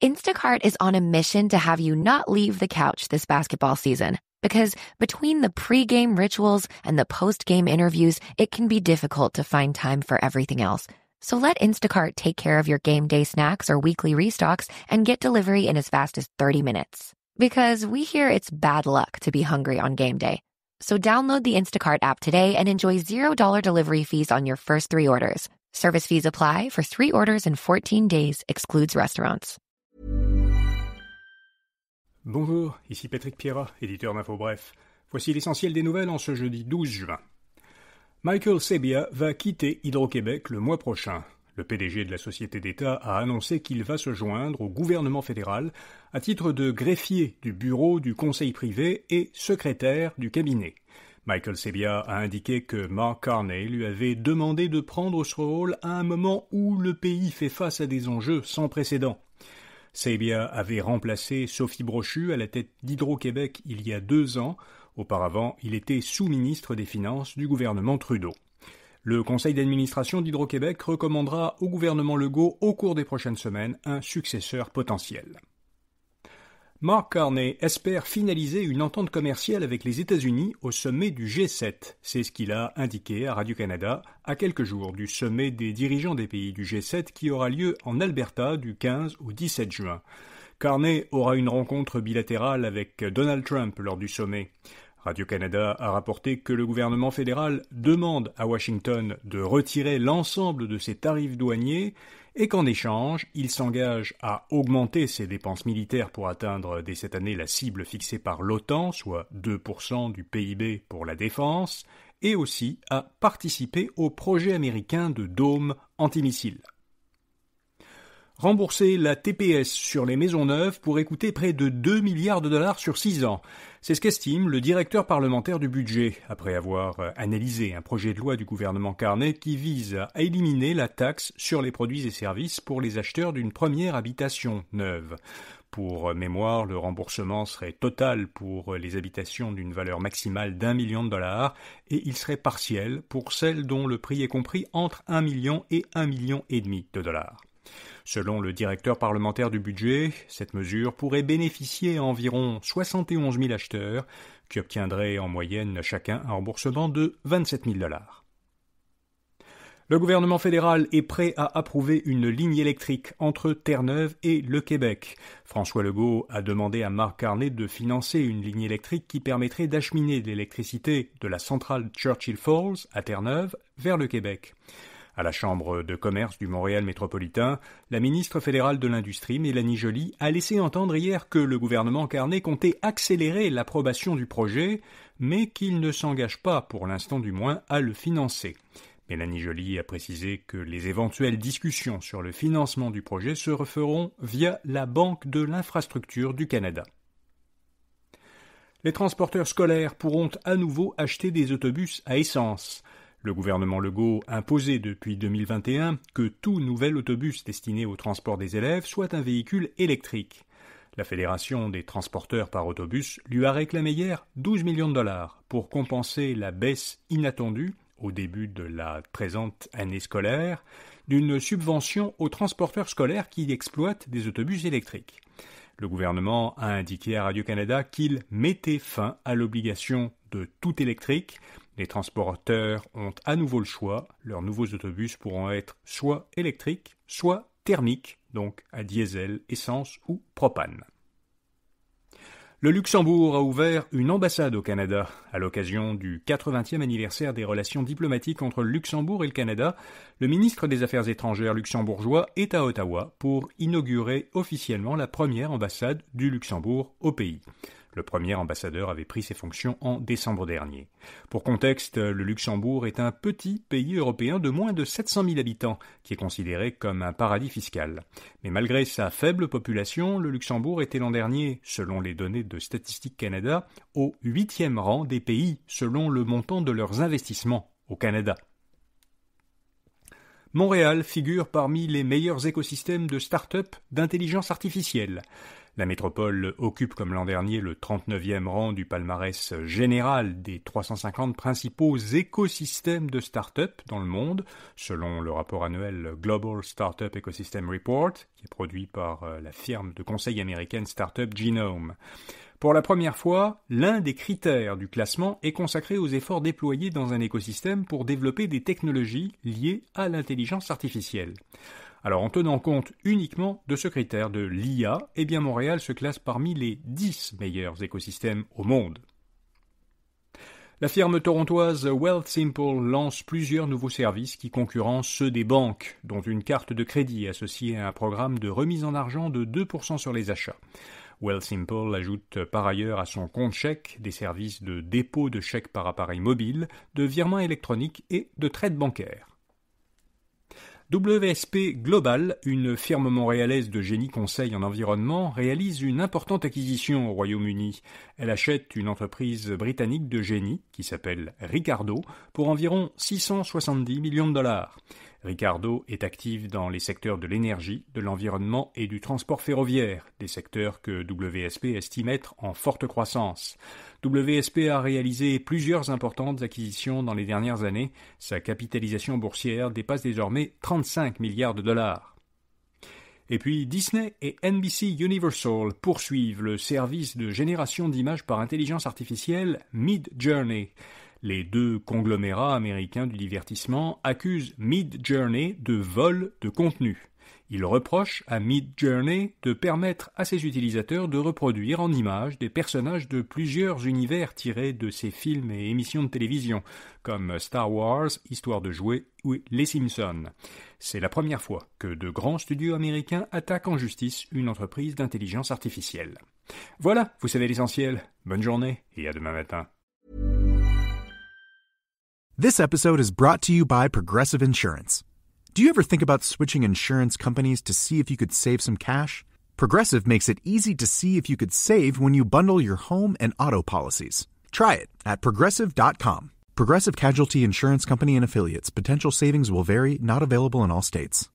Instacart is on a mission to have you not leave the couch this basketball season. Because between the pre-game rituals and the post-game interviews, it can be difficult to find time for everything else. So let Instacart take care of your game day snacks or weekly restocks and get delivery in as fast as 30 minutes. Because we hear it's bad luck to be hungry on game day. So download the Instacart app today and enjoy $0 delivery fees on your first 3 orders. Service fees apply for 3 orders in 14 days, excludes restaurants. Bonjour, ici Patrick Pierrat, éditeur d'Info Bref. Voici l'essentiel des nouvelles en ce jeudi 12 juin. Michael Sabia va quitter Hydro-Québec le mois prochain. Le PDG de la société d'État a annoncé qu'il va se joindre au gouvernement fédéral à titre de greffier du bureau du conseil privé et secrétaire du cabinet. Michael Sabia a indiqué que Mark Carney lui avait demandé de prendre ce rôle à un moment où le pays fait face à des enjeux sans précédent. Sabia avait remplacé Sophie Brochu à la tête d'Hydro-Québec il y a 2 ans. Auparavant, il était sous-ministre des Finances du gouvernement Trudeau. Le conseil d'administration d'Hydro-Québec recommandera au gouvernement Legault au cours des prochaines semaines un successeur potentiel. Mark Carney espère finaliser une entente commerciale avec les États-Unis au sommet du G7. C'est ce qu'il a indiqué à Radio-Canada à quelques jours du sommet des dirigeants des pays du G7 qui aura lieu en Alberta du 15 au 17 juin. Carney aura une rencontre bilatérale avec Donald Trump lors du sommet. Radio-Canada a rapporté que le gouvernement fédéral demande à Washington de retirer l'ensemble de ses tarifs douaniers et qu'en échange, il s'engage à augmenter ses dépenses militaires pour atteindre dès cette année la cible fixée par l'OTAN, soit 2% du PIB pour la défense, et aussi à participer au projet américain de dôme antimissiles. Rembourser la TPS sur les maisons neuves pourrait coûter près de 2 milliards de dollars sur 6 ans. C'est ce qu'estime le directeur parlementaire du budget, après avoir analysé un projet de loi du gouvernement Carney qui vise à éliminer la taxe sur les produits et services pour les acheteurs d'une première habitation neuve. Pour mémoire, le remboursement serait total pour les habitations d'une valeur maximale d'1 million de dollars et il serait partiel pour celles dont le prix est compris entre 1 million et 1,5 million de dollars. Selon le directeur parlementaire du budget, cette mesure pourrait bénéficier à environ 71 000 acheteurs qui obtiendraient en moyenne chacun un remboursement de 27 000 dollars. Le gouvernement fédéral est prêt à approuver une ligne électrique entre Terre-Neuve et le Québec. François Legault a demandé à Mark Carney de financer une ligne électrique qui permettrait d'acheminer de l'électricité de la centrale Churchill Falls à Terre-Neuve vers le Québec. À la Chambre de commerce du Montréal métropolitain, la ministre fédérale de l'Industrie, Mélanie Joly, a laissé entendre hier que le gouvernement Carney comptait accélérer l'approbation du projet, mais qu'il ne s'engage pas, pour l'instant du moins, à le financer. Mélanie Joly a précisé que les éventuelles discussions sur le financement du projet se referont via la Banque de l'infrastructure du Canada. Les transporteurs scolaires pourront à nouveau acheter des autobus à essence. Le gouvernement Legault imposait depuis 2021 que tout nouvel autobus destiné au transport des élèves soit un véhicule électrique. La Fédération des transporteurs par autobus lui a réclamé hier 12 millions de dollars pour compenser la baisse inattendue, au début de la présente année scolaire, d'une subvention aux transporteurs scolaires qui exploitent des autobus électriques. Le gouvernement a indiqué à Radio-Canada qu'il mettait fin à l'obligation de tout électrique. Les transporteurs ont à nouveau le choix. Leurs nouveaux autobus pourront être soit électriques, soit thermiques, donc à diesel, essence ou propane. Le Luxembourg a ouvert une ambassade au Canada. À l'occasion du 80e anniversaire des relations diplomatiques entre le Luxembourg et le Canada, le ministre des Affaires étrangères luxembourgeois est à Ottawa pour inaugurer officiellement la première ambassade du Luxembourg au pays. Le premier ambassadeur avait pris ses fonctions en décembre dernier. Pour contexte, le Luxembourg est un petit pays européen de moins de 700 000 habitants, qui est considéré comme un paradis fiscal. Mais malgré sa faible population, le Luxembourg était l'an dernier, selon les données de Statistique Canada, au 8e rang des pays selon le montant de leurs investissements au Canada. Montréal figure parmi les meilleurs écosystèmes de start-up d'intelligence artificielle. La métropole occupe comme l'an dernier le 39e rang du palmarès général des 350 principaux écosystèmes de start-up dans le monde, selon le rapport annuel Global Startup Ecosystem Report, qui est produit par la firme de conseil américaine Startup Genome. Pour la première fois, l'un des critères du classement est consacré aux efforts déployés dans un écosystème pour développer des technologies liées à l'intelligence artificielle. Alors, en tenant compte uniquement de ce critère de l'IA, eh bien Montréal se classe parmi les 10 meilleurs écosystèmes au monde. La firme torontoise Wealthsimple lance plusieurs nouveaux services qui concurrencent ceux des banques, dont une carte de crédit associée à un programme de remise en argent de 2% sur les achats. Wealthsimple ajoute par ailleurs à son compte chèque des services de dépôt de chèques par appareil mobile, de virement électronique et de traite bancaire. WSP Global, une firme montréalaise de génie conseil en environnement, réalise une importante acquisition au Royaume-Uni. Elle achète une entreprise britannique de génie, qui s'appelle Ricardo, pour environ 670 millions de dollars. Ricardo est active dans les secteurs de l'énergie, de l'environnement et du transport ferroviaire, des secteurs que WSP estime être en forte croissance. WSP a réalisé plusieurs importantes acquisitions dans les dernières années. Sa capitalisation boursière dépasse désormais 35 milliards de dollars. Et puis Disney et NBC Universal poursuivent le service de génération d'images par intelligence artificielle Midjourney. Les deux conglomérats américains du divertissement accusent Midjourney de vol de contenu. Ils reprochent à Midjourney de permettre à ses utilisateurs de reproduire en images des personnages de plusieurs univers tirés de ses films et émissions de télévision, comme Star Wars, Histoire de jouer ou Les Simpsons. C'est la première fois que de grands studios américains attaquent en justice une entreprise d'intelligence artificielle. Voilà, vous savez l'essentiel. Bonne journée et à demain matin. This episode is brought to you by Progressive Insurance. Do you ever think about switching insurance companies to see if you could save some cash? Progressive makes it easy to see if you could save when you bundle your home and auto policies. Try it at Progressive.com. Progressive Casualty Insurance Company and Affiliates. Potential savings will vary, not available in all states.